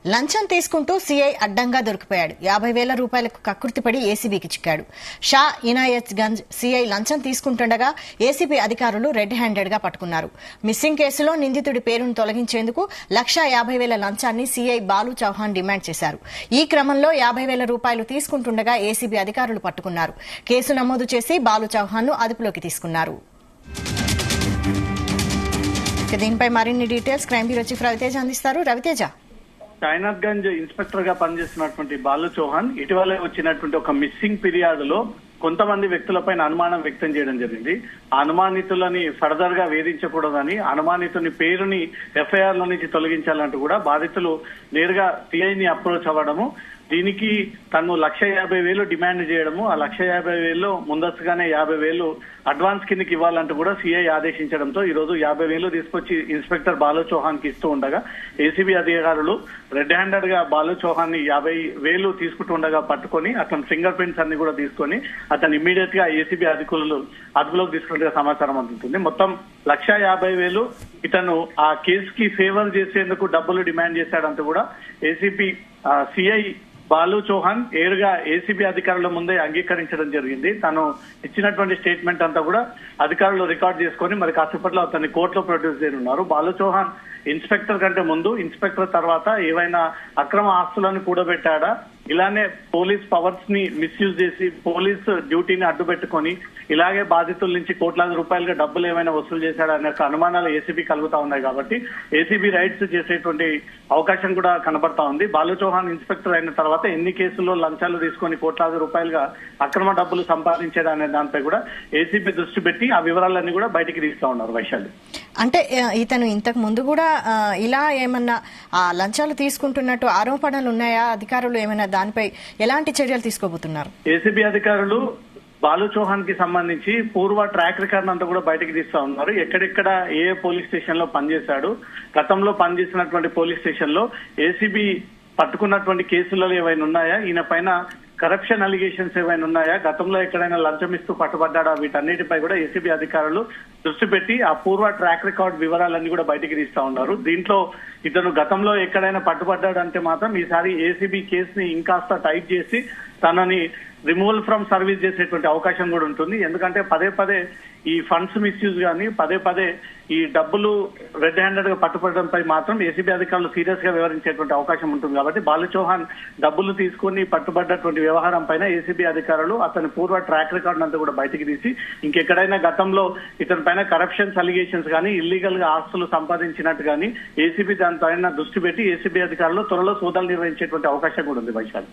లంచం తీసుకుంటూ సీఐ అడ్డంగా దొరికిపోయాడు. 50,000 రూపాయలకు కక్కుర్తిపడి ఏసీబీకి చిక్కాడు. షా ఇనాయత్ గంజ్ సీఐ లంచం తీసుకుంటుండగా ఏసీబీ అధికారులు రెడ్ హ్యాండెడ్ గా పట్టుకున్నారు. మిస్సింగ్ కేసులో నిందితుడి పేరును తొలగించేందుకు 1,50,000 లంచాన్ని సీఐ బాలు చౌహాన్ డిమాండ్ చేశారు. ఈ క్రమంలో 50,000 రూపాయలు తీసుకుంటుండగా ఏసీబీ అధికారులు పట్టుకున్నారు. కేసు నమోదు చేసి బాలు చౌహాన్ ను అదుపులోకి తీసుకున్నారు. దీనిపై మరిన్ని details crime bureau chief Raviteja అందిస్తారు. రవితేజ, సాయినాథ్ గంజ్ ఇన్స్పెక్టర్ గా పనిచేస్తున్నటువంటి బాలు చౌహాన్ ఇటీవలే వచ్చినటువంటి ఒక మిస్సింగ్ ఫిర్యాదులో కొంతమంది వ్యక్తులపైన అనుమానం వ్యక్తం చేయడం జరిగింది. అనుమానితులని ఫర్దర్ గా వేధించకూడదని, అనుమానితుని పేరుని ఎఫ్ఐఆర్ లో నుంచి తొలగించాలంటూ కూడా బాధితులు నేరుగా సిఐని అప్రోచ్ అవ్వడము, దీనికి తను 1,50,000 డిమాండ్ చేయడము, ఆ 1,50,000 ముందస్తుగానే 50,000 అడ్వాన్స్ కిందకి ఇవ్వాలంటూ కూడా సిఐ ఆదేశించడంతో ఈ రోజు 50,000 తీసుకొచ్చి ఇన్స్పెక్టర్ బాలు చౌహాన్ కి ఇస్తూ ఉండగా ఏసీబీ అధికారులు రెడ్ హ్యాండెడ్ గా బాలు చౌహాన్ ని 50,000 తీసుకుంటుండగా పట్టుకొని అతని ఫింగర్ ప్రింట్స్ అన్ని కూడా తీసుకొని అతను ఇమ్మీడియట్ గా ఏసీబీ అధికారులు అదుపులోకి తీసుకున్నట్టుగా సమాచారం అందుతుంది. మొత్తం 1,50,000 ఇతను ఆ కేసుకి ఫేవర్ చేసేందుకు డబ్బులు డిమాండ్ చేశాడంటూ కూడా ఏసీపీ సిఐ బాలు చౌహాన్ ఏరుగా ఏసీబీ అధికారుల ముందే అంగీకరించడం జరిగింది. తను ఇచ్చినటువంటి స్టేట్మెంట్ అంతా కూడా అధికారులు రికార్డ్ చేసుకుని మరి కాసేపట్లో అతన్ని కోర్టులో ప్రొడ్యూస్ చేయనున్నారు. బాలు చౌహాన్ ఇన్స్పెక్టర్ కంటే ముందు, ఇన్స్పెక్టర్ తర్వాత ఏవైనా అక్రమ ఆస్తులను కూడబెట్టాడా, ఇలానే పోలీస్ పవర్స్ ని మిస్యూజ్ చేసి పోలీస్ డ్యూటీని అడ్డుపెట్టుకొని ఇలాగే బాధితుల నుంచి కోట్లాది రూపాయలుగా డబ్బులు ఏమైనా వసూలు చేశాడా అనే అనుమానాలు ఏసీబీ కలుగుతా ఉన్నాయి. కాబట్టి ఏసీబీ రైడ్స్ చేసేటువంటి అవకాశం కూడా కనబడతా ఉంది. బాలు చౌహాన్ ఇన్స్పెక్టర్ అయిన తర్వాత ఎన్ని కేసుల్లో లంచాలు తీసుకొని కోట్లాది రూపాయలుగా అక్రమ డబ్బులు సంపాదించాడా అనే దానిపై కూడా ఏసీబీ దృష్టి పెట్టి ఆ వివరాలన్నీ కూడా బయటికి తీస్తా ఉన్నారు. వైశాలి, అంటే ఇతను ఇంతకు ముందు కూడా ఇలా ఏమన్నా లంచాలు తీసుకుంటున్నట్టు ఆరోపణలు ఉన్నాయా? అధికారులు ఏమైనా దానిపై ఎలాంటి చర్యలు తీసుకోబోతున్నారు? ఏసీబీ అధికారులు బాలు చౌహాన్ కి సంబంధించి పూర్వ ట్రాక్ రికార్డ్ అంతా కూడా బయటకు తీస్తా ఉన్నారు. ఎక్కడెక్కడ ఏ పోలీస్ స్టేషన్ లో పనిచేశాడు, గతంలో పనిచేసినటువంటి పోలీస్ స్టేషన్ లో ఏసీబీ పట్టుకున్నటువంటి కేసులలో ఏవైనా ఉన్నాయా, ఈయన పైన కరప్షన్ అలిగేషన్స్ ఏమైనా ఉన్నాయా, గతంలో ఎక్కడైనా లంచం ఇస్తూ పట్టుబడ్డా, వీటన్నిటిపై కూడా ఏసీబీ అధికారులు దృష్టి పెట్టి ఆ పూర్వ ట్రాక్ రికార్డ్ వివరాలన్నీ కూడా బయటికి తీస్తా ఉన్నారు. దీంట్లో ఇతను గతంలో ఎక్కడైనా పట్టుబడ్డాడంటే మాత్రం ఈసారి ఏసీబీ కేసుని ఇంకాస్త టైట్ చేసి తనని రిమూవల్ ఫ్రమ్ సర్వీస్ చేసేటువంటి అవకాశం కూడా ఉంటుంది. ఎందుకంటే పదే పదే ఈ ఫండ్స్ మిస్యూజ్ కానీ పదే ఈ డబ్బులు రెడ్ హ్యాండెడ్ గా పట్టుబడడంపై మాత్రం ఏసీబీ అధికారులు సీరియస్ గా వ్యవహరించేటువంటి అవకాశం ఉంటుంది. కాబట్టి బాలు చౌహాన్ డబ్బులు తీసుకుని పట్టుబడ్డటువంటి వ్యవహారం పైన ఏసీబీ అధికారులు అతని పూర్వ ట్రాక్ రికార్డ్ అంతా కూడా బయటికి తీసి ఇంకెక్కడైనా గతంలో ఇతని పైన కరప్షన్స్ అలిగేషన్స్ కానీ ఇల్లీగల్ గా ఆస్తులు సంపాదించినట్టు కానీ ఏసీబీ దానిపైన దృష్టి పెట్టి ఏసీబీ అధికారులు త్వరలో సోదాలు నిర్వహించేటువంటి అవకాశం కూడా ఉంది. వైశాలి.